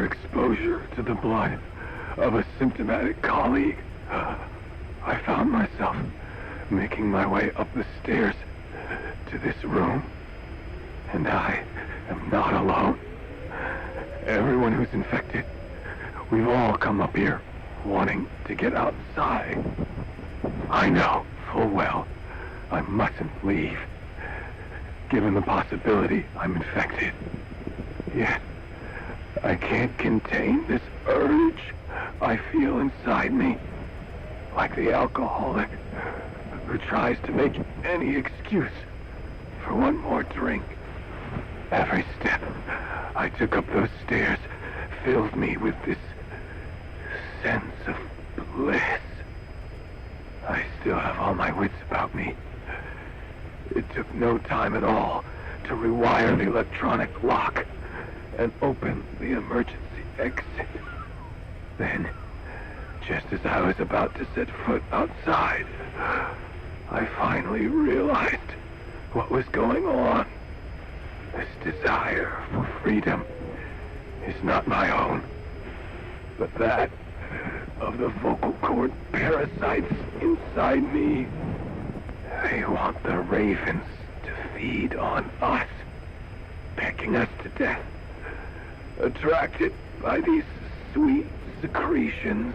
After exposure to the blood of a symptomatic colleague, I found myself making my way up the stairs to this room. And I am not alone. Everyone who's infected, we've all come up here wanting to get outside. I know full well I mustn't leave, given the possibility I'm infected. Yet, I can't contain this urge I feel inside me, like the alcoholic who tries to make any excuse for one more drink. Every step I took up those stairs filled me with this sense of bliss. I still have all my wits about me. It took no time at all to rewire the electronic lock and open the emergency exit. Then, just as I was about to set foot outside, I finally realized what was going on. This desire for freedom is not my own, but that of the vocal cord parasites inside me. They want the ravens to feed on us, pecking us to death, attracted by these sweet secretions.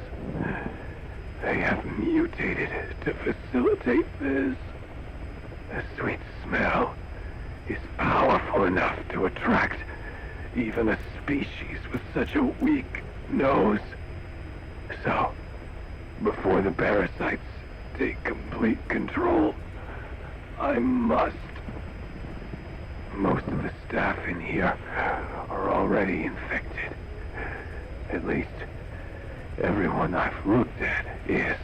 They have mutated to facilitate this. The sweet smell is powerful enough to attract even a species with such a weak nose. So, before the parasites take complete control, I must. Most of the staff in here are already infected. At least, everyone I've looked at is.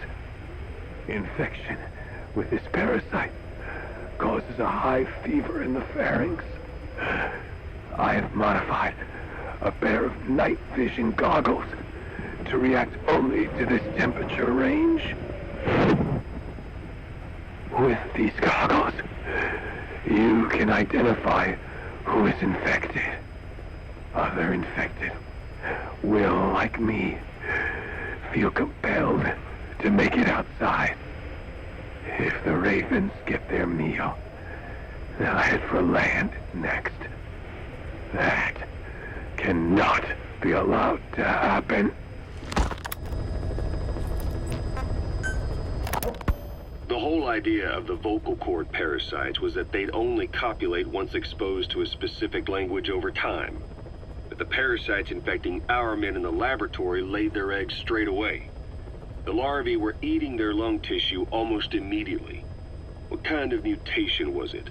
Infection with this parasite causes a high fever in the pharynx. I have modified a pair of night vision goggles to react only to this temperature range. With these goggles, you can identify who is infected. Other infected will, like me, feel compelled to make it outside. If the ravens get their meal, they'll head for land next. That cannot be allowed to happen. The whole idea of the vocal cord parasites was that they'd only copulate once exposed to a specific language over time. But the parasites infecting our men in the laboratory laid their eggs straight away. The larvae were eating their lung tissue almost immediately. What kind of mutation was it?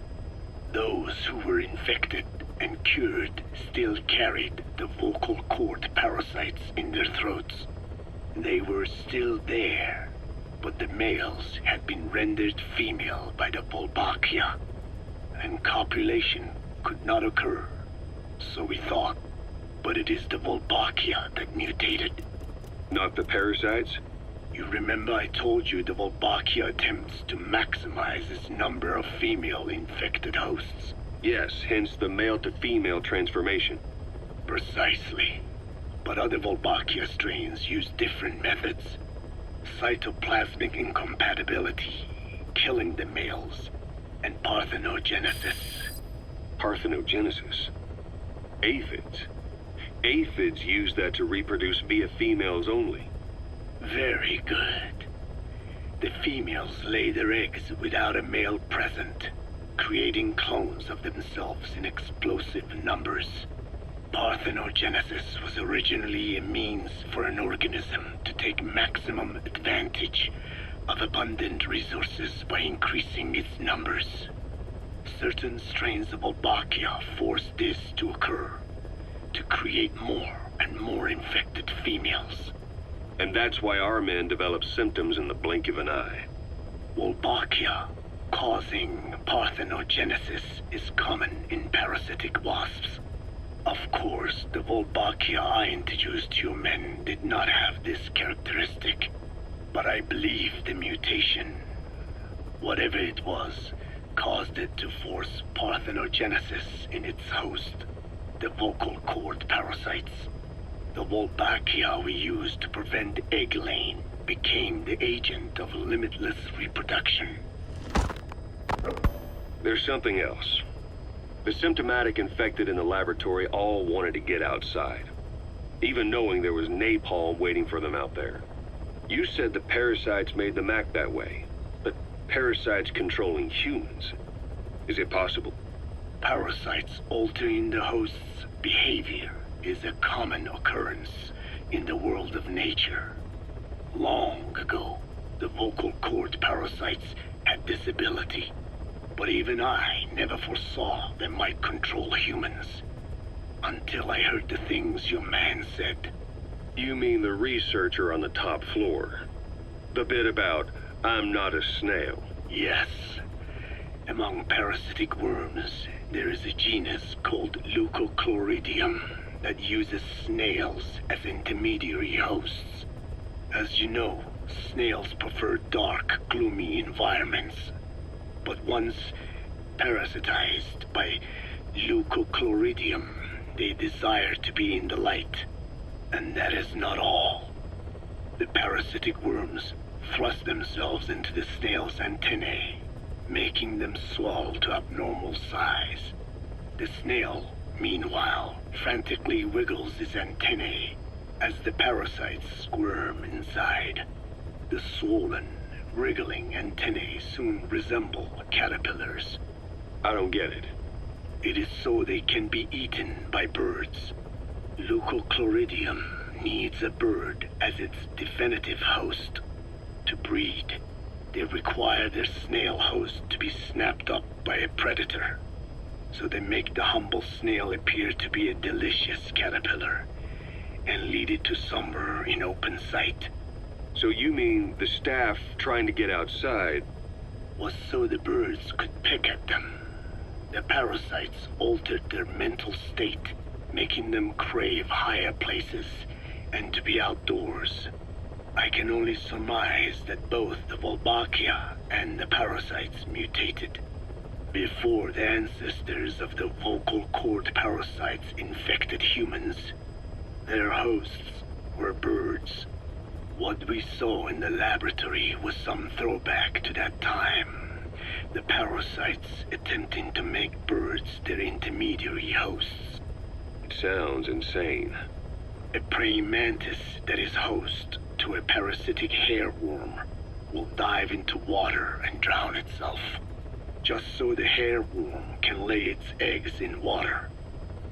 Those who were infected and cured still carried the vocal cord parasites in their throats. They were still there, but the males had been rendered female by the Wolbachia, and copulation could not occur, so we thought. But it is the Wolbachia that mutated. Not the parasites? You remember I told you the Wolbachia attempts to maximize its number of female infected hosts? Yes, hence the male-to-female transformation. Precisely. But other Wolbachia strains use different methods. Cytoplasmic incompatibility, killing the males, and parthenogenesis. Parthenogenesis? Aphids? Aphids use that to reproduce via females only. Very good. The females lay their eggs without a male present, creating clones of themselves in explosive numbers. Parthenogenesis was originally a means for an organism to take maximum advantage of abundant resources by increasing its numbers. Certain strains of Wolbachia force this to occur, to create more and more infected females. And that's why our men develop symptoms in the blink of an eye. Wolbachia causing parthenogenesis is common in parasitic wasps. Of course, the Wolbachia I introduced to you men did not have this characteristic, but I believe the mutation, whatever it was, caused it to force parthenogenesis in its host, the vocal cord parasites. The Wolbachia we used to prevent egg laying became the agent of limitless reproduction. There's something else. The symptomatic infected in the laboratory all wanted to get outside, even knowing there was napalm waiting for them out there. You said the parasites made them act that way, but parasites controlling humans. Is it possible? Parasites altering the host's behavior is a common occurrence in the world of nature. Long ago, the vocal cord parasites had this ability, but even I never foresaw they might control humans. Until I heard the things your man said. You mean the researcher on the top floor? The bit about, I'm not a snail. Yes. Among parasitic worms, there is a genus called Leucochloridium that uses snails as intermediary hosts. As you know, snails prefer dark, gloomy environments. But once parasitized by Leucochloridium, they desire to be in the light. And that is not all. The parasitic worms thrust themselves into the snail's antennae, making them swell to abnormal size. The snail, meanwhile, frantically wiggles its antennae as the parasites squirm inside. The swollen, wriggling antennae soon resemble caterpillars. I don't get it. It is so they can be eaten by birds. Leucochloridium needs a bird as its definitive host. To breed, they require their snail host to be snapped up by a predator. So they make the humble snail appear to be a delicious caterpillar and lead it to somewhere in open sight. So you mean the staff trying to get outside was so the birds could pick at them. The parasites altered their mental state, making them crave higher places and to be outdoors. I can only surmise that both the Wolbachia and the parasites mutated before the ancestors of the vocal cord parasites infected humans. Their hosts were birds. What we saw in the laboratory was some throwback to that time. The parasites attempting to make birds their intermediary hosts. It sounds insane. A praying mantis that is host to a parasitic hairworm will dive into water and drown itself, just so the hairworm can lay its eggs in water.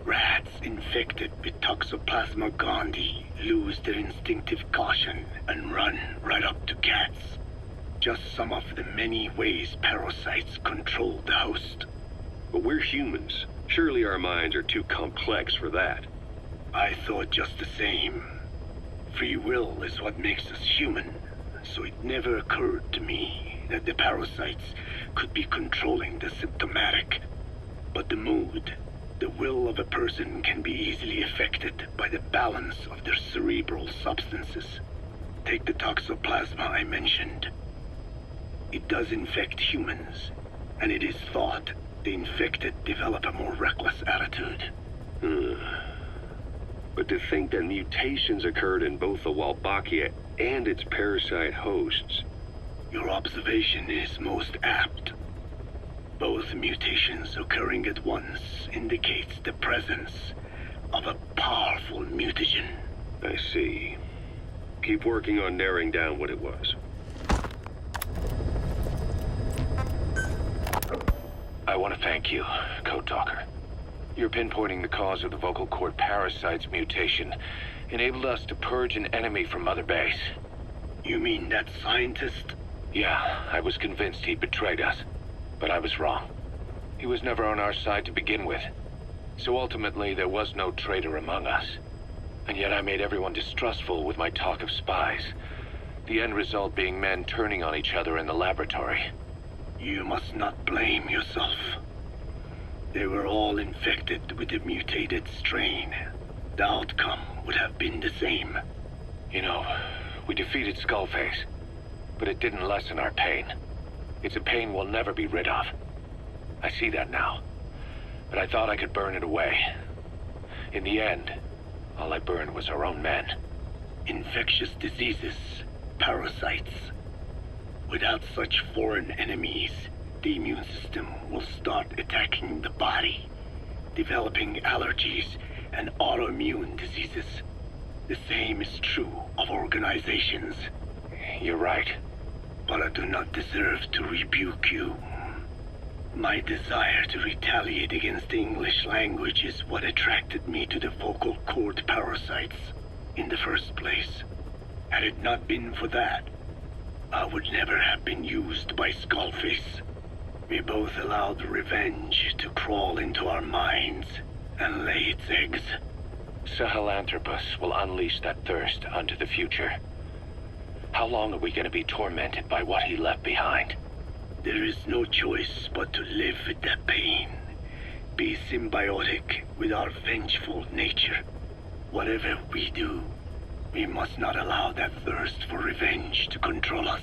Rats infected with Toxoplasma gondii lose their instinctive caution and run right up to cats. Just some of the many ways parasites control the host. But we're humans. Surely our minds are too complex for that. I thought just the same. Free will is what makes us human, so it never occurred to me that the parasites could be controlling the symptomatic. But the mood, the will of a person can be easily affected by the balance of their cerebral substances. Take the toxoplasma I mentioned. It does infect humans, and it is thought the infected develop a more reckless attitude. But to think that mutations occurred in both the Wolbachia and its parasite hosts. Your observation is most apt. Both mutations occurring at once indicates the presence of a powerful mutagen. I see. Keep working on narrowing down what it was. I want to thank you, Code Talker. Your pinpointing the cause of the vocal cord parasite's mutation enabled us to purge an enemy from Mother Base. You mean that scientist? Yeah, I was convinced he'd betrayed us, but I was wrong. He was never on our side to begin with, so ultimately there was no traitor among us. And yet I made everyone distrustful with my talk of spies, the end result being men turning on each other in the laboratory. You must not blame yourself. They were all infected with the mutated strain. The outcome would have been the same. You know, we defeated Skullface, but it didn't lessen our pain. It's a pain we'll never be rid of. I see that now, but I thought I could burn it away. In the end, All I burned was our own men. Infectious diseases, parasites. Without such foreign enemies, the immune system will start attacking the body, developing allergies and autoimmune diseases. The same is true of organizations. You're right. But I do not deserve to rebuke you. My desire to retaliate against the English language is what attracted me to the vocal cord parasites in the first place. Had it not been for that, I would never have been used by Skullface. We both allowed revenge to crawl into our minds and lay its eggs. Sahelanthropus will unleash that thirst onto the future. How long are we going to be tormented by what he left behind? There is no choice but to live with that pain. Be symbiotic with our vengeful nature. Whatever we do, we must not allow that thirst for revenge to control us.